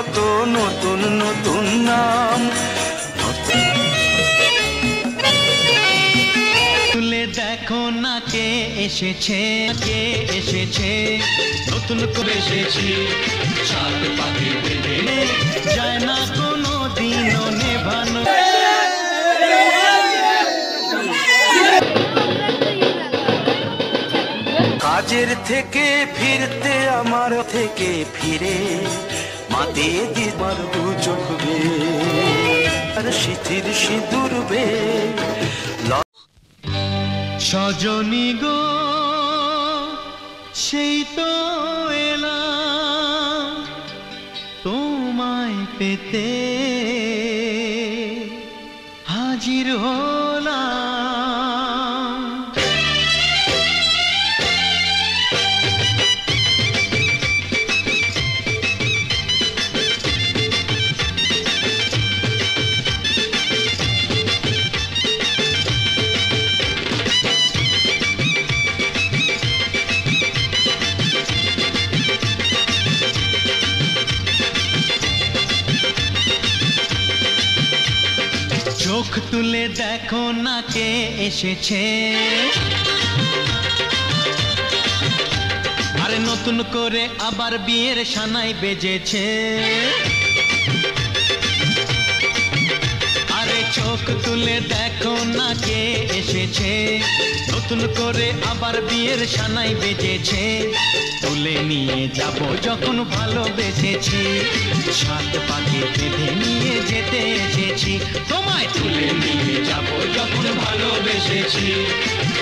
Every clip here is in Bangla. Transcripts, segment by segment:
কত নতুন নতুন নাম। তুলে দেখো না কে এসেছে, কে এসেছে, নতুন করে এসেছি। সাত পাখি বেঁধে যায় না কোনো দিনও নেভানো। কাজের থেকে ফিরতে আমার থেকে ফিরে মাতিয়ে দিবার দু চোখ বে আর শীতের সিঁদুর বে। সজনী গো সেই তো এলাম তোমায় পেতে, হাজির হলাম। চোখ তুলে দেখো না কে এসেছে, আরে নতুন করে আবার বিয়ের সানাই বেজেছে। আরে চোখ তুলে দেখো না কে এসেছে, নতুন করে আবার বিয়ের সানাই বেজেছে। তুলে নিয়ে যাব যখন ভালোবেসেছি, সাত পাখি বেঁধে নিয়ে যেতে এসেছি। তোমায় তুলে নিয়ে যাব যখন ভালোবেসেছি,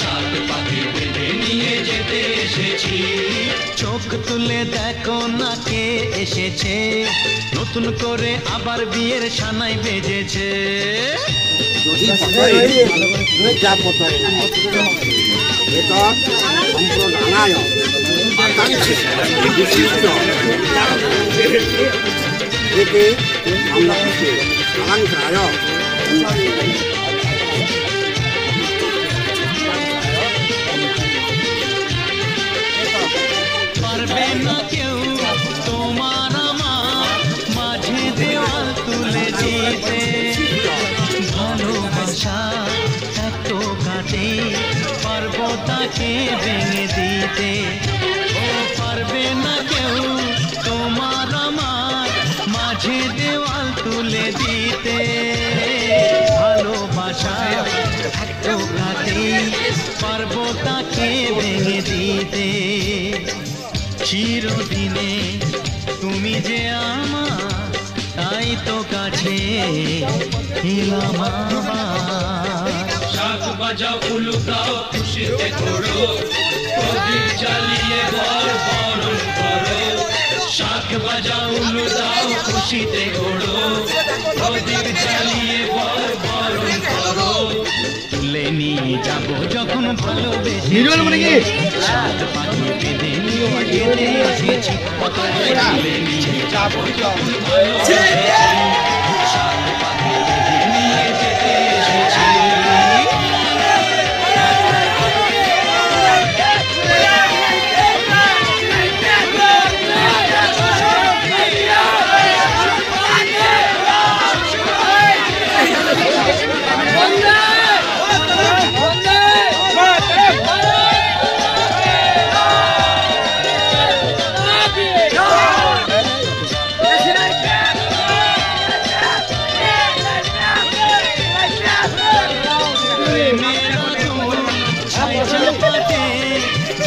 সাত পাখি বেঁধে নিয়ে যেতে এসেছি। চোখ তুলে দেখো না কে এসেছে, নতুন করে আবার বিয়ের সানাই বেজেছে। পারবে না কেউ তোমার আমার মাঝে দেওয়াল তুলে দিতে, ভালোবাসা এত কাটে পারবো তাকে ভেঙে দিতে। ও পারবে না কেউ তোমার আমার মাঝে দেওয়াল তুলে দিতে, ভালোবাসা এত কাটে পারবো তাকে ভেঙে দিতে। চিরদিনে তুমি যে আমার, তাই তো কাছে এলাম আবার। শাক বাজাও উলুকাও খুশিতে করো, প্রদীপ জ্বালিয়ে ঘর বরণ করো। শাক বাজাও উলুকাও খুশিতে করো, প্রদীপ জ্বালিয়ে ঘর বরণ করো। তুলে নিয়ে যাব যখন ভালোবেসেছি, সাত পাখি বেঁধে নিয়ে যেতে এসেছি। তুলে নিয়ে যাব যখন ভালোবেসেছি, সাত পাখি বেঁধে নিয়ে যেতে এসেছি।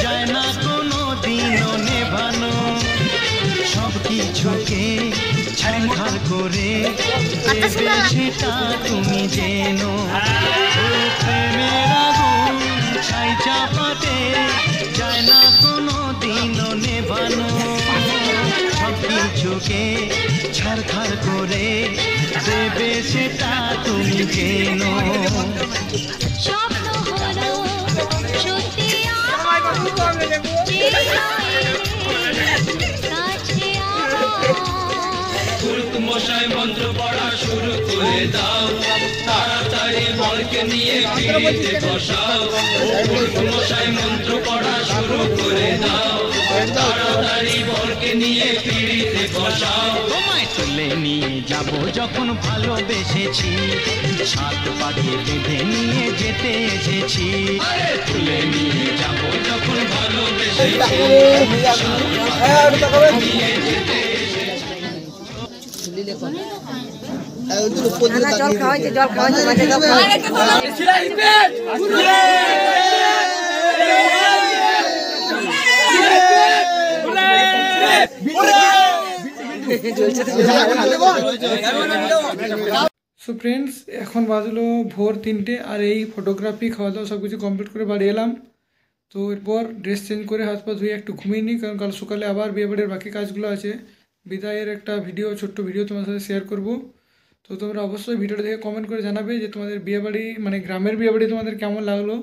যায় না কোনো দিনও নেভানো, সব কিছুকে ছাড়খাড় করে দেবে সেটা তুমি জেনো। প্রেমের আগুন ছাই চাপাতে যায় না কোনো দিনও নেভানো, সব কিছুকে ছাড়খাড় করে দেবে সেটা তুমি জেনো। মশাই মন্ত্র পড়া শুরু করে দাও, তাড়াতাড়ি বলকে নিয়ে পিড়িতে বসাও। মশাই মন্ত্র পড়া শুরু করে দাও, তাড়াতাড়ি বলকে নিয়ে পিড়িতে বসাও। তোমায় তুলে নিয়ে যাব যখন ভালোবেসেছি, সাত পাকে বেঁধে নিয়ে যেতে এসেছি। তুলে নিয়ে যাব যখন ভালোবেসেছি, সাত পাকে নিয়ে যেতে এসেছি। জল খাওয়াইছে, জল খাওয়াইছে। সো ফ্রেন্ডস, এখন বাজলো ভোর 3টে, আর এই ফটোগ্রাফি খাওয়া দাওয়া সব কিছু কমপ্লিট করে বাড়ি এলাম। তো এরপর ড্রেস চেঞ্জ করে হাত পা ধুয়ে একটু ঘুমিয়ে নিই, কারণ কাল সকালে আবার বিয়েবাড়ির বাকি কাজগুলো আছে। বিদায়ের একটা ভিডিও, ছোট্ট ভিডিও তোমার সাথে শেয়ার করব। তো তোমরা অবশ্যই ভিডিওটা দেখে কমেন্ট করে জানাবে যে তোমাদের বিয়েবাড়ি, মানে গ্রামের বিয়েবাড়ি তোমাদের কেমন লাগলো।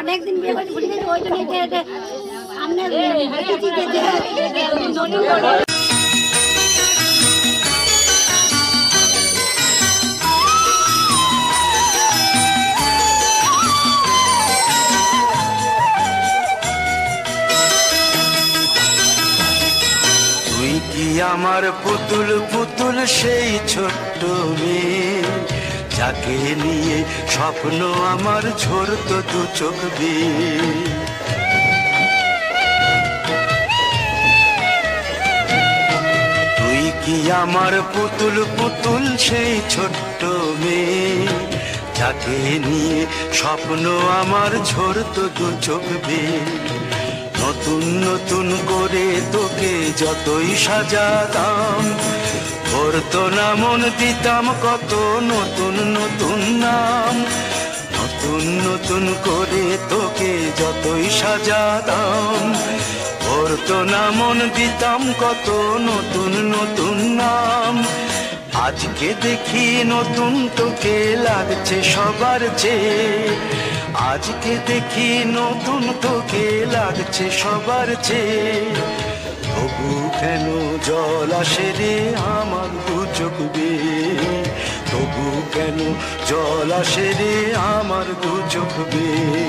অনেকদিন বিয়ে করছি ভুলে গেছি, ওই জন্য সামনে আমার পুতুল পুতুল সেই ছোট্ট মেয়ে, যাকে নিয়ে স্বপ্ন আমার ঝরতো দু চোখ বেয়ে। তুই কি আমার পুতুল পুতুল সেই ছোট্ট মেয়ে, যাকে নিয়ে স্বপ্ন আমার ঝরতো দু চোখ বেয়ে। নতুন নতুন করে তোকে যতই সাজাতাম, ভরতো না মন, দিতাম কত নতুন নতুন নাম। নতুন নতুন করে তোকে যতই সাজাতাম, ভরতো না মন, দিতাম কত নতুন নতুন নাম। আজকে দেখি নতুন তোকে লাগছে সবার চেয়ে, আজকে দেখি নতুন তোকে লাগছে সবার চেয়ে। তবু কেন জল আসে রে আমার দু চোখ বেয়ে, তবু কেন জল আসে রে আমার দু চোখ বেয়ে।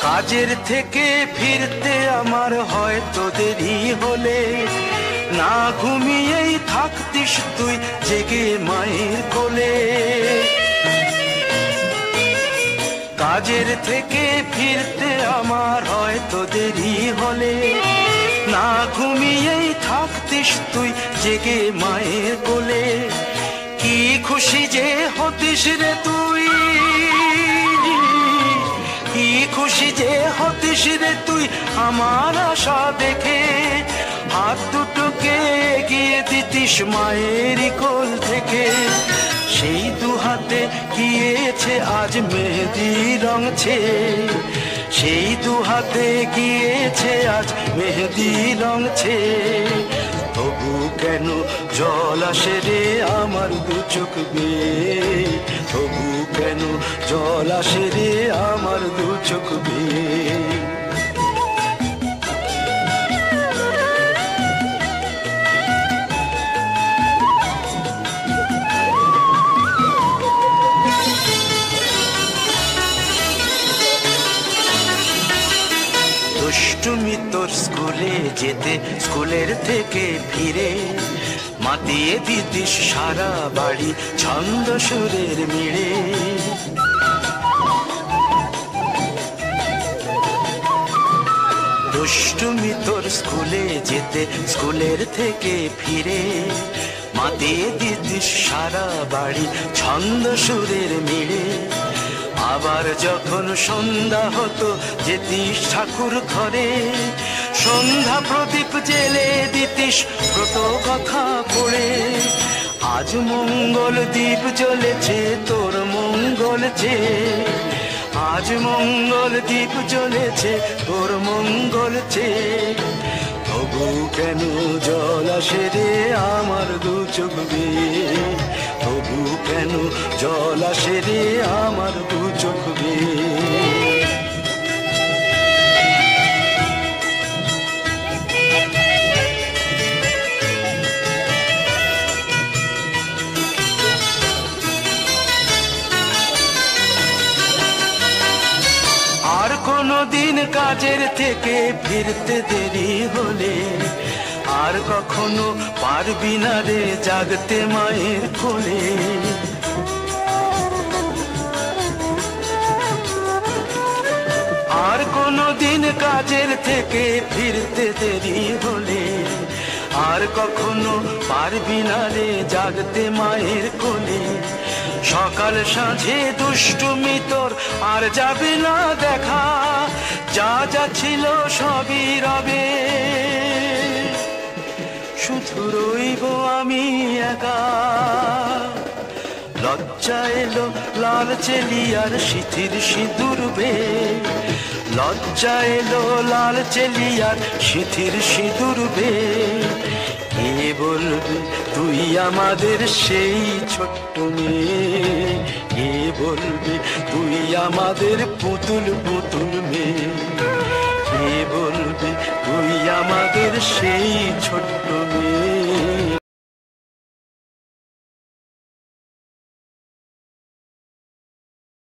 কাজের থেকে ফিরতে আমার হয়তো দেরি হলে, না ঘুমিয়েই থাকতিস তুই জেগে মায়ের কোলে। কাজের থেকে ফিরতে আমার হয়তো দেরি হলে, না ঘুমিয়েই থাকতিস তুই জেগে মায়ের কোলে। কি খুশি যে হতিস রে তুই, কি খুশি যে হতিস রে তুই আমার আশা দেখে। হাত দুটোকে এগিয়ে দিতিস মায়ের কোল থেকে, সেই দু হাতে গিয়েছে আজ মেহেদি রং ছেয়ে, সেই দু হাতে গিয়েছে আজ মেহেদি রং ছেয়ে। তবু কেন জল আসে রে আমার দু চোখ বেয়ে, তবু কেন জল আসে রে আমার দু চোখ বেয়ে। দুষ্টুমি তোর স্কুলে যেতে, স্কুলের থেকে ফিরে মাতিয়ে দিতিস সারা বাড়ি ছন্দ সুরের মিড়ে। দুষ্টুমি তোর স্কুলে যেতে, স্কুলের থেকে ফিরে মাতিয়ে দিতিস সারা বাড়ি ছন্দ সুরের মিড়ে। আবার যখন সন্ধ্যা হতো যেতিস ঠাকুর ঘরে, সন্ধ্যা প্রদীপ জেলে দিতিস কত কথা পড়ে। আজ মঙ্গল দ্বীপ জ্বলেছে তোর মঙ্গল চেয়ে, আজ মঙ্গল দ্বীপ জ্বলেছে তোর মঙ্গল চেয়ে। তবু কেন জল আসে রে আমার দু চোখ বেয়ে, তবু কেন জল আসে রে আমার দু চোখ বেয়ে। আর কোনদিন কাজের থেকে ফিরতে দেরি হলে, আর কখনো পারবি না রে জাগতে মায়ের কোলে। আর কোনদিন কাজের থেকে ফিরতে দেরি হলে, আর কখনো পারবি না রে জাগতে মায়ের কোলে। সকাল সাঁঝে দুষ্টুমি তোর আর যাবে না দেখা, যা যা ছিল সবই রবে, শুধু রইব আমি একা। লজ্জা এলো লাল চেলিয়ার সিথির সিঁদুর বেয়ে, লজ্জা এলো লাল চেলিয়ার সিথির সিঁদুর বেয়ে। কে বলবে তুই আমাদের সেই ছোট্ট মেয়ে, কে বলবে তুই আমাদের পুতুল পুতুল মেয়ে, কে বলবে তুই আমাদের সেই ছোট্ট